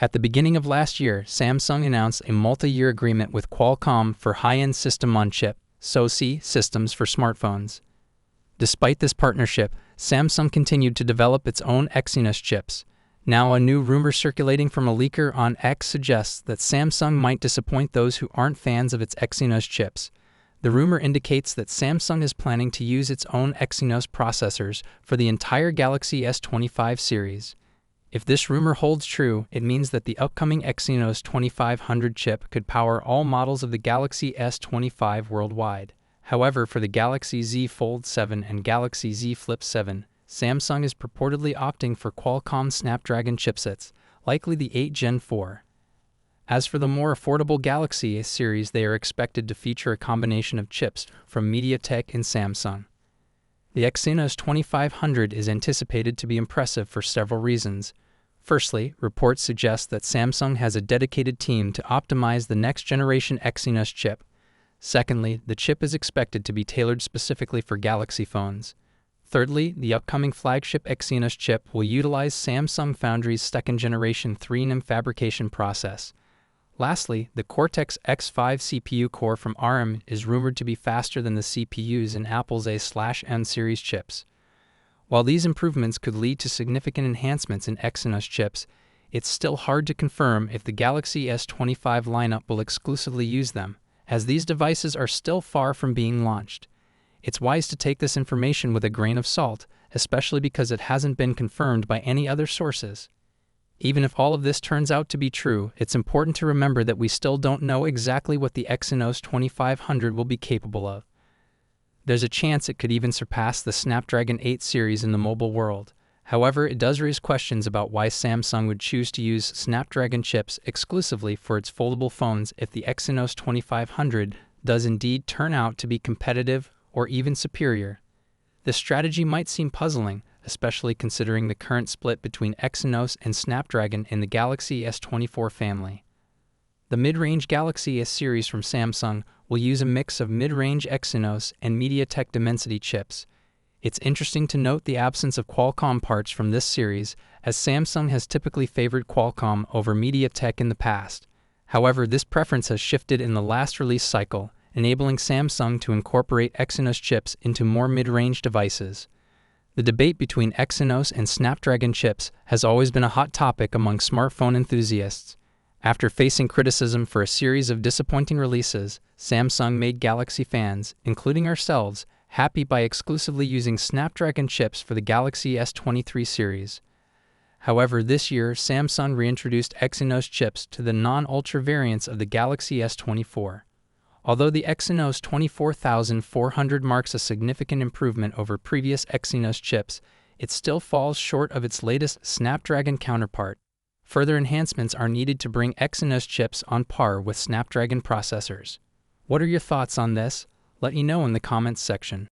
At the beginning of last year, Samsung announced a multi-year agreement with Qualcomm for high-end system-on-chip (SoC) systems for smartphones. Despite this partnership, Samsung continued to develop its own Exynos chips. Now, a new rumor circulating from a leaker on X suggests that Samsung might disappoint those who aren't fans of its Exynos chips. The rumor indicates that Samsung is planning to use its own Exynos processors for the entire Galaxy S25 series. If this rumor holds true, it means that the upcoming Exynos 2500 chip could power all models of the Galaxy S25 worldwide. However, for the Galaxy Z Fold 7 and Galaxy Z Flip 7, Samsung is purportedly opting for Qualcomm Snapdragon chipsets, likely the 8 Gen 4. As for the more affordable Galaxy S series, they are expected to feature a combination of chips from MediaTek and Samsung. The Exynos 2500 is anticipated to be impressive for several reasons. Firstly, reports suggest that Samsung has a dedicated team to optimize the next-generation Exynos chip. Secondly, the chip is expected to be tailored specifically for Galaxy phones. Thirdly, the upcoming flagship Exynos chip will utilize Samsung Foundry's second-generation 3nm fabrication process. Lastly, the Cortex-X5 CPU core from ARM is rumored to be faster than the CPUs in Apple's A/M series chips. While these improvements could lead to significant enhancements in Exynos chips, it's still hard to confirm if the Galaxy S25 lineup will exclusively use them, as these devices are still far from being launched. It's wise to take this information with a grain of salt, especially because it hasn't been confirmed by any other sources. Even if all of this turns out to be true, it's important to remember that we still don't know exactly what the Exynos 2500 will be capable of. There's a chance it could even surpass the Snapdragon 8 series in the mobile world. However, it does raise questions about why Samsung would choose to use Snapdragon chips exclusively for its foldable phones if the Exynos 2500 does indeed turn out to be competitive or even superior. This strategy might seem puzzling, especially considering the current split between Exynos and Snapdragon in the Galaxy S24 family. The mid-range Galaxy S series from Samsung will use a mix of mid-range Exynos and MediaTek Dimensity chips. It's interesting to note the absence of Qualcomm parts from this series, as Samsung has typically favored Qualcomm over MediaTek in the past. However, this preference has shifted in the last release cycle, enabling Samsung to incorporate Exynos chips into more mid-range devices. The debate between Exynos and Snapdragon chips has always been a hot topic among smartphone enthusiasts. After facing criticism for a series of disappointing releases, Samsung made Galaxy fans, including ourselves, happy by exclusively using Snapdragon chips for the Galaxy S23 series. However, this year, Samsung reintroduced Exynos chips to the non-Ultra variants of the Galaxy S24. Although the Exynos 24400 marks a significant improvement over previous Exynos chips, it still falls short of its latest Snapdragon counterpart. Further enhancements are needed to bring Exynos chips on par with Snapdragon processors. What are your thoughts on this? Let me know in the comments section.